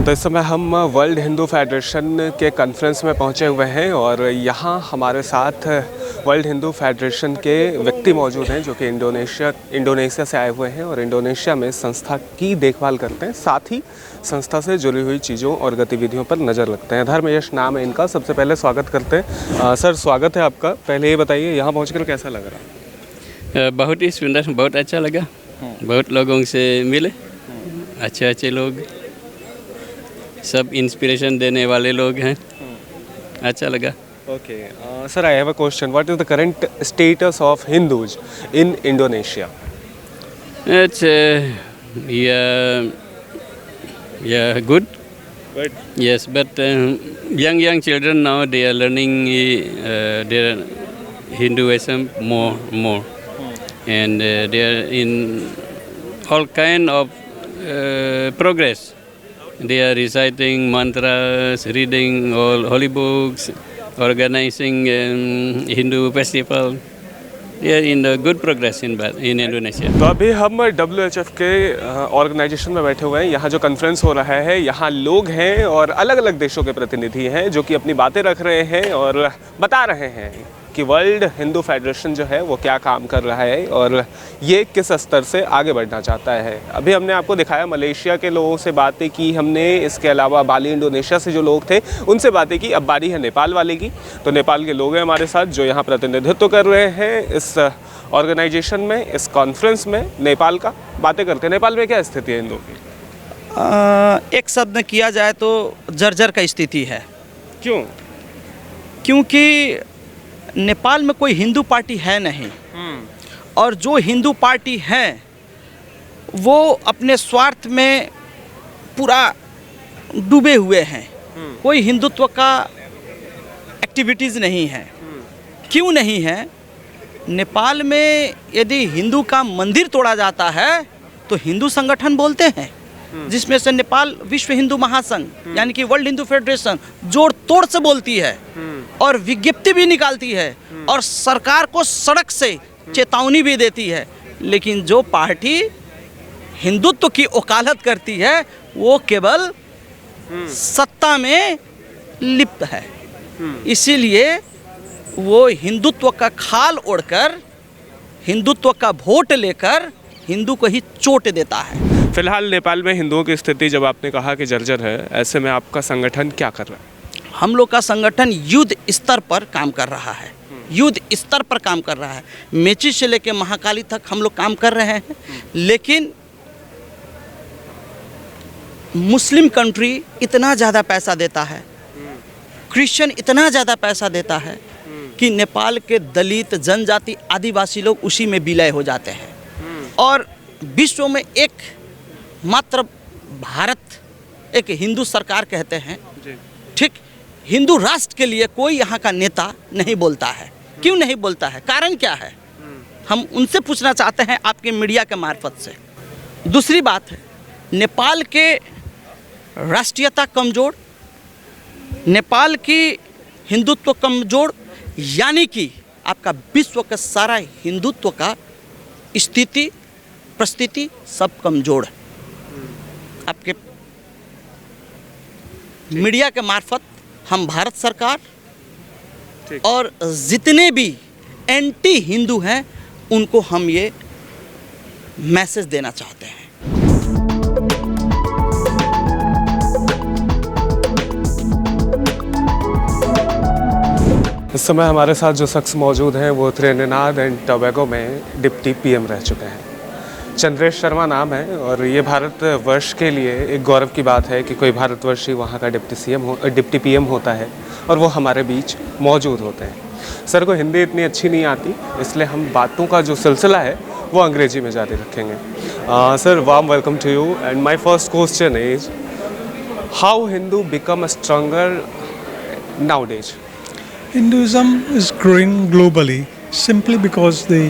तो इस समय हम वर्ल्ड हिंदू फेडरेशन के कॉन्फ्रेंस में पहुंचे हुए हैं और यहाँ हमारे साथ वर्ल्ड हिंदू फेडरेशन के व्यक्ति मौजूद हैं जो कि इंडोनेशिया से आए हुए हैं और इंडोनेशिया में संस्था की देखभाल करते हैं, साथ ही संस्था से जुड़ी हुई चीज़ों और गतिविधियों पर नज़र रखते हैं। धर्मयश नाम है इनका। सबसे पहले स्वागत करते हैं। सर, स्वागत है आपका। पहले ये बताइए यहाँ पहुँच कैसा लग रहा है? बहुत ही सुंदर, बहुत अच्छा लगा। बहुत लोगों से मिले, अच्छे लोग, सब इंस्पिरेशन देने वाले लोग हैं। अच्छा लगा। Okay sir, I have a question. What is the current status of Hindus in Indonesia? It's yeah, good. Good. Yes, but young children now they are learning their Hinduism more, and they are in all kind of progress. They are reciting mantras, reading all holy books, organizing Hindu festival. They are in the good progress in Indonesia. तो अभी हम WHF के organisation में बैठे हुए हैं। यहाँ जो कॉन्फ्रेंस हो रहा है, यहाँ लोग हैं और अलग अलग देशों के प्रतिनिधि हैं जो कि अपनी बातें रख रहे हैं और बता रहे हैं कि वर्ल्ड हिंदू फेडरेशन जो है वो क्या काम कर रहा है और ये किस स्तर से आगे बढ़ना चाहता है। अभी हमने आपको दिखाया, मलेशिया के लोगों से बातें की हमने, इसके अलावा बाली इंडोनेशिया से जो लोग थे उनसे बातें की। अब बारी है नेपाल वाले की। तो नेपाल के लोग हैं हमारे साथ जो यहाँ प्रतिनिधित्व कर रहे हैं इस ऑर्गेनाइजेशन में, इस कॉन्फ्रेंस में। नेपाल का बातें करते हैं। नेपाल में क्या स्थिति है हिंदुओं की? एक शब्द में किया जाए तो जर्जर का स्थिति है। क्यों? क्योंकि नेपाल में कोई हिंदू पार्टी है नहीं, और जो हिंदू पार्टी हैं वो अपने स्वार्थ में पूरा डूबे हुए हैं। कोई हिंदुत्व का एक्टिविटीज़ नहीं है। क्यों नहीं है? नेपाल में यदि हिंदू का मंदिर तोड़ा जाता है तो हिंदू संगठन बोलते हैं, जिसमें से नेपाल विश्व हिंदू महासंघ यानी कि वर्ल्ड हिंदू फेडरेशन जोड़ तोड़ से बोलती है और विज्ञप्ति भी निकालती है और सरकार को सड़क से चेतावनी भी देती है। लेकिन जो पार्टी हिंदुत्व की वकालत करती है वो केवल सत्ता में लिप्त है। इसीलिए वो हिंदुत्व का खाल ओढ़कर, हिंदुत्व का वोट लेकर हिंदू को ही चोट देता है। फिलहाल नेपाल में हिंदुओं की स्थिति जब आपने कहा कि जर्जर है, ऐसे में आपका संगठन क्या कर रहा है? हम लोग का संगठन युद्ध स्तर पर काम कर रहा है। युद्ध स्तर पर काम कर रहा है। मेची से लेकर महाकाली तक हम लोग काम कर रहे हैं। लेकिन मुस्लिम कंट्री इतना ज़्यादा पैसा देता है, क्रिश्चियन इतना ज़्यादा पैसा देता है कि नेपाल के दलित, जनजाति, आदिवासी लोग उसी में विलय हो जाते हैं। और विश्व में एक मात्र भारत एक हिंदू सरकार कहते हैं, ठीक, हिंदू राष्ट्र के लिए कोई यहाँ का नेता नहीं बोलता है। क्यों नहीं बोलता है? कारण क्या है? हम उनसे पूछना चाहते हैं आपके मीडिया के मार्फत से। दूसरी बात है, नेपाल के राष्ट्रीयता कमज़ोर, नेपाल की हिंदुत्व कमज़ोर, यानी कि आपका विश्व का सारा हिंदुत्व का स्थिति, परिस्थिति सब कमज़ोर है। आपके मीडिया के मार्फत हम भारत सरकार और जितने भी एंटी हिंदू हैं उनको हम ये मैसेज देना चाहते हैं। इस समय हमारे साथ जो शख्स मौजूद हैं वो त्रिनिदाद एंड टोबैगो में डिप्टी PM रह चुके हैं। चंद्रेश शर्मा नाम है और ये भारतवर्ष के लिए एक गौरव की बात है कि कोई भारतवर्षी वहाँ का डिप्टी PM होता है और वो हमारे बीच मौजूद होते हैं। सर को हिंदी इतनी अच्छी नहीं आती, इसलिए हम बातों का जो सिलसिला है वो अंग्रेजी में जारी रखेंगे। Sir, warm welcome to you and my first question is how Hindu become stronger nowadays? Hinduism is growing globally simply because the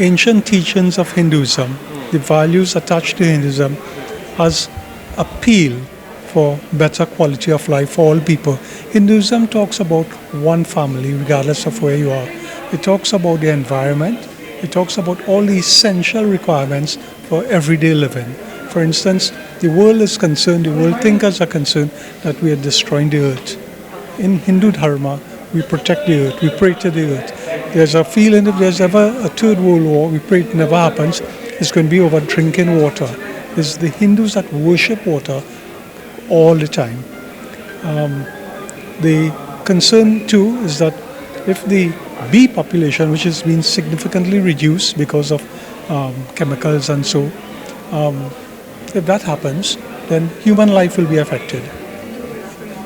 ancient teachings of Hinduism, the values attached to Hinduism, has appeal for better quality of life for all people. Hinduism talks about one family regardless of where you are. It talks about the environment. It talks about all the essential requirements for everyday living. For instance, The world is concerned, the world thinkers are concerned that we are destroying the earth. In Hindu Dharma, we protect the earth, we pray to the earth. There's a feeling if there's ever a third world war, we pray it never happens, it's going to be over drinking water. It's the Hindus that worship water all the time. The concern too is that if the bee population, which has been significantly reduced because of chemicals and so, if that happens, then human life will be affected.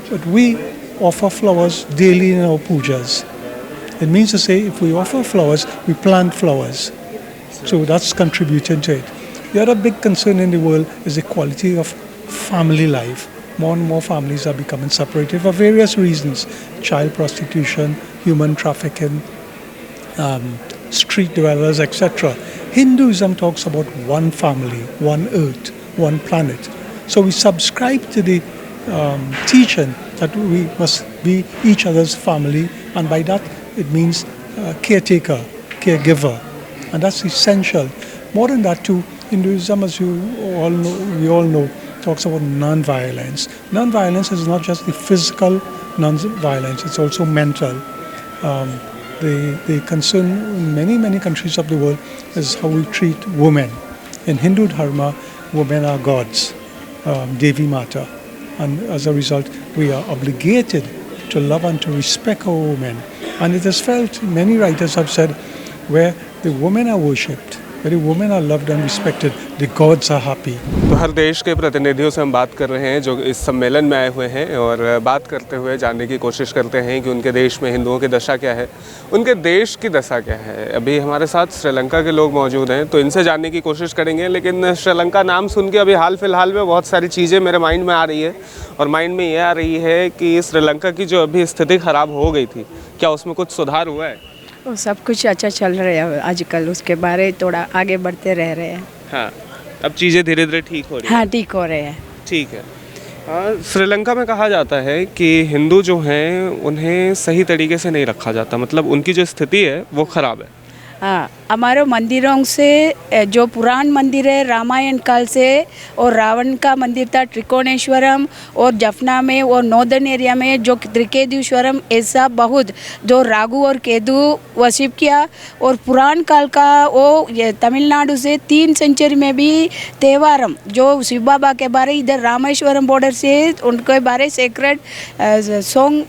But we offer flowers daily in our pujas. It means to say, if we offer flowers, we plant flowers. So that's contributing to it. The other big concern in the world is the quality of family life. More and more families are becoming separated for various reasons. Child prostitution, human trafficking, street dwellers, etc. Hinduism talks about one family, one earth, one planet. So we subscribe to the teaching that we must be each other's family, and by that it means caretaker, caregiver, and that's essential. More than that too, Hinduism, as we all know, talks about non-violence. Non-violence is not just the physical non-violence, it's also mental. The concern in many countries of the world is how we treat women. In Hindu Dharma, women are gods, Devi Mata, and as a result, we are obligated to love and to respect our women. And it is felt, many writers have said, where the women are worshipped, where the women are loved and respected, the gods are happy. तो हर देश के प्रतिनिधियों से हम बात कर रहे हैं जो इस सम्मेलन में आए हुए हैं, और बात करते हुए जानने की कोशिश करते हैं कि उनके देश में हिंदुओं की दशा क्या है, उनके देश की दशा क्या है। अभी हमारे साथ श्रीलंका के लोग मौजूद हैं, तो इनसे जानने की कोशिश करेंगे। लेकिन श्रीलंका नाम सुन के अभी हाल फिलहाल में बहुत सारी चीज़ें मेरे माइंड में आ रही है, और माइंड में ये आ रही है कि श्रीलंका की जो अभी स्थिति ख़राब हो गई थी, क्या उसमें कुछ सुधार हुआ है? वो सब कुछ अच्छा चल रहा है आजकल, उसके बारे थोड़ा आगे बढ़ते रह रहे हैं। हाँ, अब चीज़ें धीरे धीरे ठीक हो रही हैं। हाँ, ठीक हो रहे हैं। ठीक है। श्रीलंका में कहा जाता है कि हिंदू जो हैं उन्हें सही तरीके से नहीं रखा जाता, मतलब उनकी जो स्थिति है वो ख़राब है। हाँ, हमारे मंदिरों से जो पुरान मंदिर है रामायण काल से, और रावण का मंदिर था त्रिकोणेश्वरम, और जफना में और नॉर्दर्न एरिया में जो त्रिकेदीश्वरम, ऐसा बहुत जो राघु और केतु वर्शिप किया। और पुरान काल का वो तमिलनाडु से 3 सेंचुरी में भी तेवारम जो शिव बाबा के बारे इधर रामेश्वरम बॉर्डर से उनके बारे सेक्रेट सॉन्ग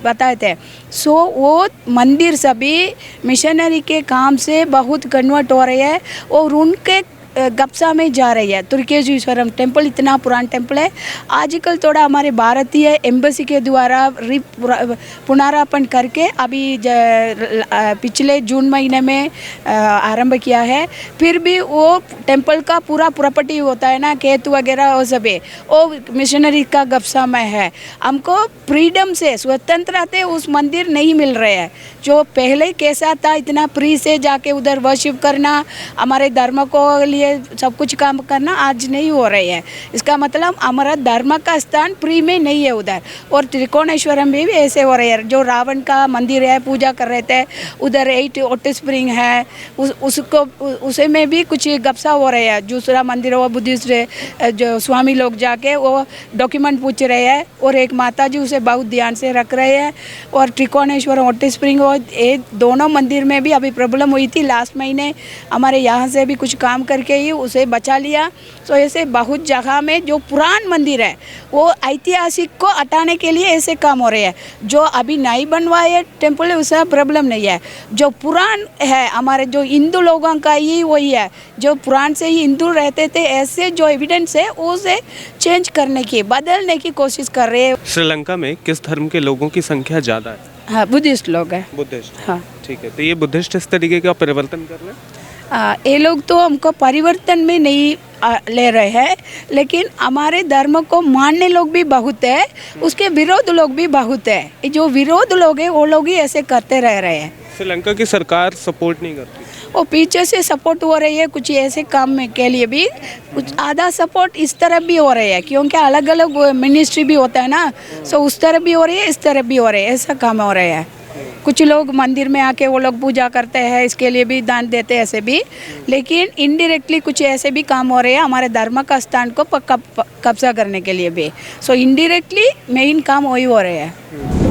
बताए थे। सो वो मंदिर सभी मिशनरी के काम से बहुत कन्वर्ट हो रहे हैं, और उनके गप्सा में जा रही है। तुर्केश्वरम टेम्पल इतना पुराना टेम्पल है, आजकल थोड़ा हमारे भारतीय एम्बेसी के द्वारा पुनरार्पण करके अभी पिछले जून महीने में आरंभ किया है। फिर भी वो टेम्पल का पूरा प्रॉपर्टी होता है ना, केतु वगैरह वो सब है, वो मिशनरी का गप्सा में है। हमको फ्रीडम से स्वतंत्रता से उस मंदिर नहीं मिल रहे हैं। जो पहले कैसा था, इतना फ्री से जाके उधर वर्शिप करना, हमारे धर्म को लिए सब कुछ काम करना, आज नहीं हो रही है। इसका मतलब हमारा धर्म का स्थान फ्री में नहीं है उधर। और त्रिकोणेश्वरम में भी ऐसे हो रहे हैं, जो रावण का मंदिर है पूजा कर रहे थे, उधर 8 हॉट स्प्रिंग है, उसको उसे में भी कुछ गप्सा हो रहे हैं। दूसरा मंदिर वो बुद्धिस्ट जो स्वामी लोग जाके वो डॉक्यूमेंट पूछ रहे हैं, और एक माता जी उसे बहुत ध्यान से रख रहे हैं। और त्रिकोणेश्वर हॉट स्प्रिंग और ये दोनों मंदिर में भी अभी प्रॉब्लम हुई थी लास्ट महीने, हमारे यहाँ से भी कुछ काम करके ही उसे बचा लिया। तो ऐसे बहुत जगह में जो पुरान मंदिर है वो ऐतिहासिक को हटाने के लिए ऐसे काम हो रहे हैं। जो अभी नई बनवाए टेम्पल है उसका प्रॉब्लम नहीं है, जो पुरान है हमारे जो हिंदू लोगों का ही वही है, जो पुरान से ही हिंदू रहते थे, ऐसे जो एविडेंस है उसे चेंज करने की, बदलने की कोशिश कर रहे हैं। श्रीलंका में किस धर्म के लोगों की संख्या ज़्यादा है? हाँ, बुद्धिस्ट लोग हैं। बुद्धिस्ट। हाँ, ठीक है। तो ये बुद्धिस्ट इस तरीके का परिवर्तन कर रहे हैं? ये लोग तो हमको परिवर्तन में नहीं ले रहे हैं, लेकिन हमारे धर्म को मानने लोग भी बहुत है, उसके विरोध लोग भी बहुत है। जो विरोध लोग हैं वो लोग ही ऐसे करते रह रहे हैं। श्रीलंका की सरकार सपोर्ट नहीं करती, वो पीछे से सपोर्ट हो रही है कुछ ऐसे काम में के लिए भी, कुछ आधा सपोर्ट इस तरफ भी हो रही है, क्योंकि अलग अलग मिनिस्ट्री भी होता है ना, सो उस तरफ भी हो रही है, इस तरफ भी हो रही है, ऐसा काम हो रहा है। कुछ लोग मंदिर में आके वो लोग पूजा करते हैं, इसके लिए भी दान देते हैं ऐसे भी, लेकिन इनडायरेक्टली कुछ ऐसे भी काम हो रहे हैं हमारे धर्म का स्थान को कब्जा करने के लिए भी। सो इनडायरेक्टली मेन काम वही हो रहे हैं।